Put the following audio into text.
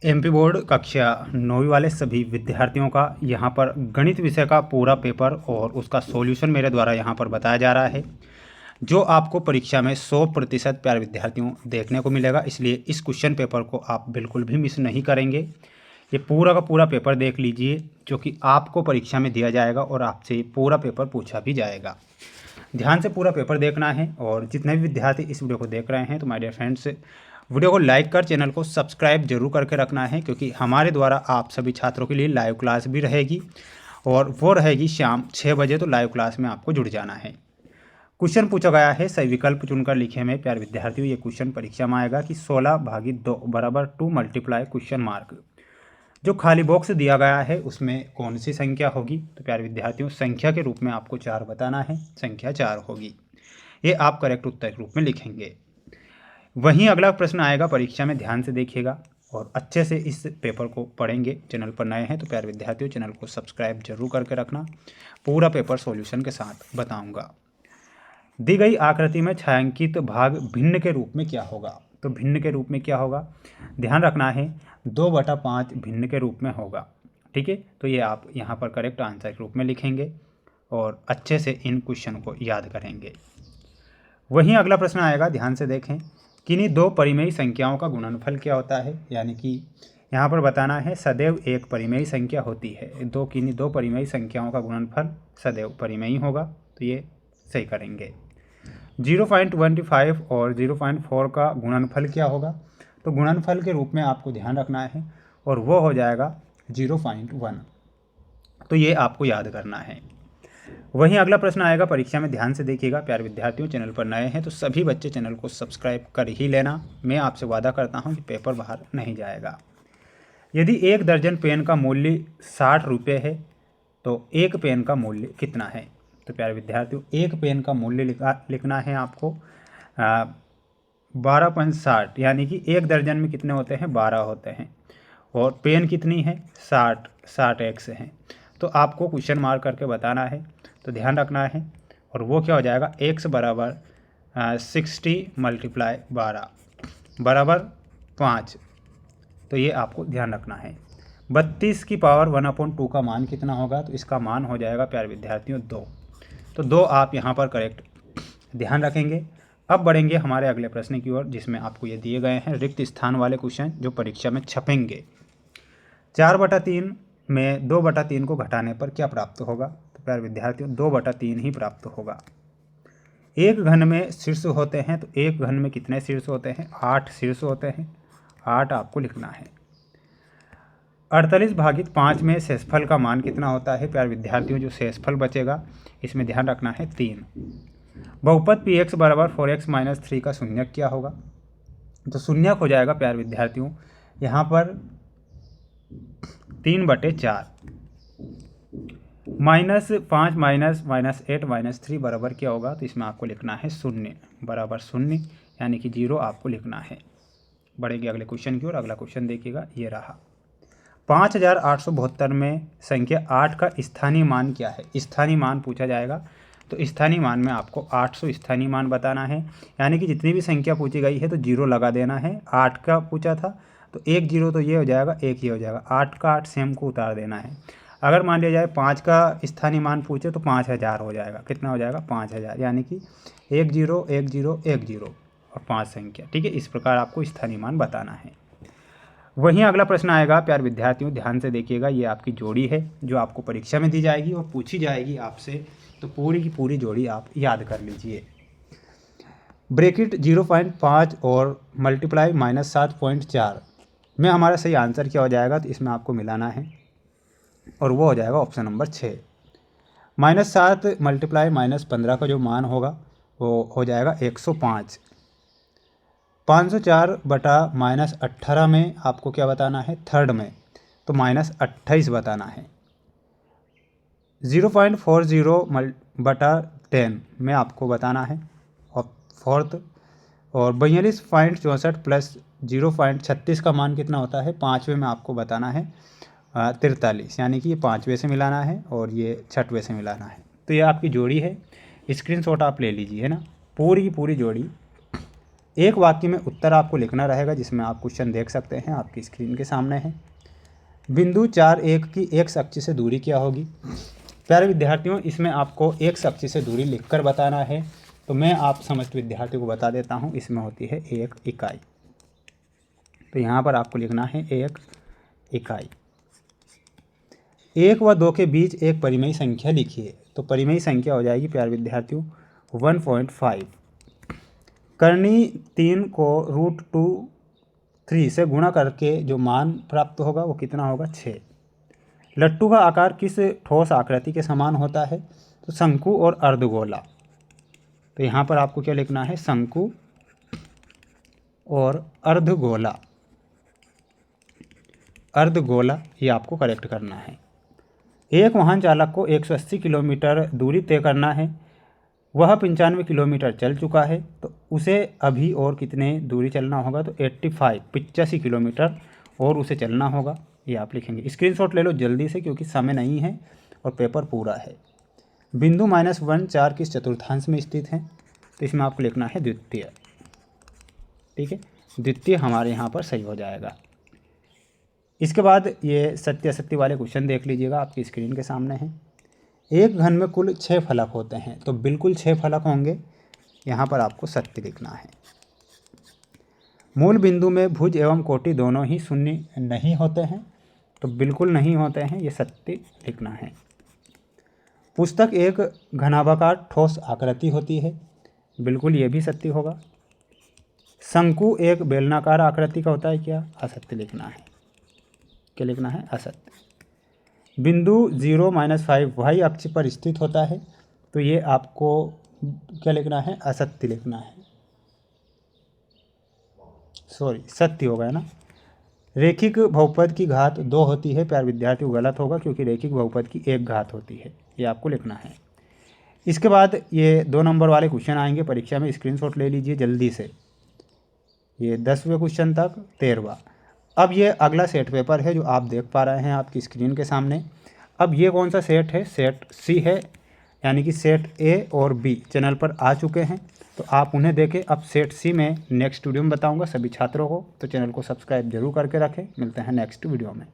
MP board कक्षा 9वीं वाले सभी विद्यार्थियों का यहाँ पर गणित विषय का पूरा पेपर और उसका सॉल्यूशन मेरे द्वारा यहाँ पर बताया जा रहा है, जो आपको परीक्षा में 100% प्यारे विद्यार्थियों देखने को मिलेगा। इसलिए इस क्वेश्चन पेपर को आप बिल्कुल भी मिस नहीं करेंगे। ये पूरा का पूरा पेपर देख लीजिए, जो कि आपको परीक्षा में दिया जाएगा और आपसे ये पूरा पेपर पूछा भी जाएगा। ध्यान से पूरा पेपर देखना है। और जितने भी विद्यार्थी इस वीडियो को देख रहे हैं, तो माय डियर फ्रेंड्स, वीडियो को लाइक कर चैनल को सब्सक्राइब जरूर करके रखना है, क्योंकि हमारे द्वारा आप सभी छात्रों के लिए लाइव क्लास भी रहेगी और वो रहेगी शाम 6 बजे। तो लाइव क्लास में आपको जुड़ जाना है। क्वेश्चन पूछा गया है, सही विकल्प चुनकर लिखे में प्यारे विद्यार्थियों। ये क्वेश्चन परीक्षा में आएगा कि 16/2 बराबर 2 मल्टीप्लाई क्वेश्चन मार्क। जो खाली बॉक्स दिया गया है उसमें कौन सी संख्या होगी? तो प्यारे विद्यार्थियों, संख्या के रूप में आपको 4 बताना है। संख्या 4 होगी। ये आप करेक्ट उत्तर के रूप में लिखेंगे। वहीं अगला प्रश्न आएगा, परीक्षा में ध्यान से देखिएगा और अच्छे से इस पेपर को पढ़ेंगे। चैनल पर नए हैं तो प्यारे विद्यार्थियों, चैनल को सब्सक्राइब जरूर करके रखना। पूरा पेपर सॉल्यूशन के साथ बताऊंगा। दी गई आकृति में छायांकित भाग भिन्न के रूप में क्या होगा? तो भिन्न के रूप में क्या होगा, ध्यान रखना है, 2/5 भिन्न के रूप में होगा। ठीक है, तो ये आप यहाँ पर करेक्ट आंसर के रूप में लिखेंगे और अच्छे से इन क्वेश्चन को याद करेंगे। वहीं अगला प्रश्न आएगा, ध्यान से देखें, किन्हीं दो परिमेयी संख्याओं का गुणनफल क्या होता है? यानी कि यहाँ पर बताना है सदैव एक परिमेयी संख्या होती है। किन्हीं दो परिमेयी संख्याओं का गुणनफल सदैव परिमेयी होगा। तो ये सही करेंगे। 0.25 और 0.4 का गुणनफल क्या होगा? तो गुणनफल के रूप में आपको ध्यान रखना है और वो हो जाएगा 0.1। तो ये आपको याद करना है। वहीं अगला प्रश्न आएगा, परीक्षा में ध्यान से देखिएगा प्यारे विद्यार्थियों। चैनल पर नए हैं तो सभी बच्चे चैनल को सब्सक्राइब कर ही लेना। मैं आपसे वादा करता हूं कि पेपर बाहर नहीं जाएगा। यदि 1 दर्जन पेन का मूल्य 60 रुपये है तो एक पेन का मूल्य कितना है? तो प्यारे विद्यार्थियों, एक पेन का मूल्य लिखना है आपको 12.60, यानी कि 1 दर्जन में कितने होते हैं? 12 होते हैं। और पेन कितनी है? 60 एक्स हैं। तो आपको क्वेश्चन मार्क करके बताना है। तो ध्यान रखना है और वो क्या हो जाएगा, एक्स बराबर 60 × 12 बराबर 5। तो ये आपको ध्यान रखना है। 32 की पावर 1/2 का मान कितना होगा? तो इसका मान हो जाएगा प्यारे विद्यार्थियों 2। तो 2 आप यहाँ पर करेक्ट ध्यान रखेंगे। अब बढ़ेंगे हमारे अगले प्रश्न की ओर, जिसमें आपको ये दिए गए हैं रिक्त स्थान वाले क्वेश्चन जो परीक्षा में छपेंगे। 4/3 में 2/3 को घटाने पर क्या प्राप्त होगा? तो प्यारे विद्यार्थियों, 2/3 ही प्राप्त होगा। एक घन में शीर्ष होते हैं, तो एक घन में कितने शीर्ष होते हैं? 8 शीर्ष होते हैं। 8 आपको लिखना है। 48/5 में शेषफल का मान कितना होता है? प्यारे विद्यार्थियों, जो शेषफल बचेगा इसमें ध्यान रखना है 3। बहुपद px बराबर 4x - 3 का शून्यक क्या होगा? तो शून्यक हो जाएगा प्यारे विद्यार्थियों यहाँ पर 3/4। -5 - -8 - 3 बराबर क्या होगा? तो इसमें आपको लिखना है 0 बराबर 0, यानी कि 0 आपको लिखना है। बढ़ेंगे अगले क्वेश्चन की ओर। अगला क्वेश्चन देखिएगा, ये रहा। 5872 में संख्या 8 का स्थानीय मान क्या है? स्थानीय मान पूछा जाएगा। तो स्थानीय मान में आपको 800 स्थानीय मान बताना है। यानी कि जितनी भी संख्या पूछी गई है तो 0 लगा देना है। 8 का पूछा था तो 1 0 तो ये हो जाएगा, 1 ये हो जाएगा। 8 का 8 सेम को उतार देना है। अगर मान लिया जाए 5 का स्थानीय मान पूछे तो 5000 हो जाएगा। कितना हो जाएगा? 5000, यानी कि 1 0 1 0 1 0 और 5 संख्या। ठीक है, इस प्रकार आपको स्थानीय मान बताना है। वहीं अगला प्रश्न आएगा, प्यारे विद्यार्थियों ध्यान से देखिएगा। ये आपकी जोड़ी है जो आपको परीक्षा में दी जाएगी और पूछी जाएगी आपसे। तो पूरी की पूरी जोड़ी आप याद कर लीजिए। ब्रैकेट 0.5 और मल्टीप्लाई -7.4 में हमारा सही आंसर क्या हो जाएगा? तो इसमें आपको मिलाना है और वो हो जाएगा ऑप्शन नंबर 6। -7 × -15 का जो मान होगा वो हो जाएगा 105। 504 बटा -18 में आपको क्या बताना है? थर्ड में, तो -28 बताना है। 0.40 बटा 10 में आपको बताना है और फोर्थ। और 42.64 प्लस 0.36 का मान कितना होता है? 5वें में आपको बताना है 43, यानी कि ये 5वें से मिलाना है और ये 6वें से मिलाना है। तो ये आपकी जोड़ी है। स्क्रीनशॉट आप ले लीजिए, है ना। पूरी की पूरी जोड़ी एक वाक्य में उत्तर आपको लिखना रहेगा, जिसमें आप क्वेश्चन देख सकते हैं, आपकी स्क्रीन के सामने है। बिंदु 4-1 की एक्स अक्ष से दूरी क्या होगी? प्यारे विद्यार्थियों, इसमें आपको एक्स अक्ष से दूरी लिखकर बताना है, तो मैं आप समस्त विद्यार्थियों को बता देता हूँ। इसमें होती है 1 इकाई। तो यहाँ पर आपको लिखना है 1 इकाई। 1 व 2 के बीच एक परिमेय संख्या लिखिए। तो परिमेय संख्या हो जाएगी प्यारे विद्यार्थियों 1.5। करनी 3 को √2 से गुणा करके जो मान प्राप्त होगा वो कितना होगा? 6। लट्टू का आकार किस ठोस आकृति के समान होता है? तो शंकु और अर्धगोला। तो यहाँ पर आपको क्या लिखना है? शंकु और अर्धगोला। अर्धगोला ये आपको करेक्ट करना है। एक वाहन चालक को 180 किलोमीटर दूरी तय करना है। वह 95 किलोमीटर चल चुका है, तो उसे अभी और कितने दूरी चलना होगा? तो 85 किलोमीटर और उसे चलना होगा। ये आप लिखेंगे। स्क्रीनशॉट ले लो जल्दी से, क्योंकि समय नहीं है और पेपर पूरा है। बिंदु -1 4 किस चतुर्थांश में स्थित है? तो इसमें आपको लिखना है द्वितीय। ठीक है, द्वितीय हमारे यहाँ पर सही हो जाएगा। इसके बाद ये सत्य असत्य वाले क्वेश्चन देख लीजिएगा, आपकी स्क्रीन के सामने है। एक घन में कुल 6 फलक होते हैं, तो बिल्कुल 6 फलक होंगे। यहाँ पर आपको सत्य लिखना है। मूल बिंदु में भुज एवं कोटि दोनों ही शून्य नहीं होते हैं, तो बिल्कुल नहीं होते हैं, ये सत्य लिखना है। पुस्तक एक घनाभाकार ठोस आकृति होती है, बिल्कुल ये भी सत्य होगा। शंकु एक बेलनाकार आकृति का होता है, क्या? असत्य लिखना है। क्या लिखना है? असत्य। बिंदु 0-5 y अक्ष पर स्थित होता है, तो ये आपको क्या लिखना है? असत्य लिखना है। सॉरी, सत्य होगा ना। रेखिक बहुपद की घात 2 होती है, प्यारे विद्यार्थियों गलत होगा, क्योंकि रेखिक बहुपद की 1 घात होती है। ये आपको लिखना है। इसके बाद ये 2 नंबर वाले क्वेश्चन आएंगे परीक्षा में, स्क्रीनशॉट ले लीजिए जल्दी से। ये 10वें क्वेश्चन तक 13वां। अब ये अगला सेट पेपर है जो आप देख पा रहे हैं आपकी स्क्रीन के सामने। अब ये कौन सा सेट है? सेट सी है, यानी कि सेट ए और बी चैनल पर आ चुके हैं, तो आप उन्हें देखें। अब सेट सी में नेक्स्ट वीडियो में बताऊंगा सभी छात्रों को, तो चैनल को सब्सक्राइब जरूर करके रखें। मिलते हैं नेक्स्ट वीडियो में।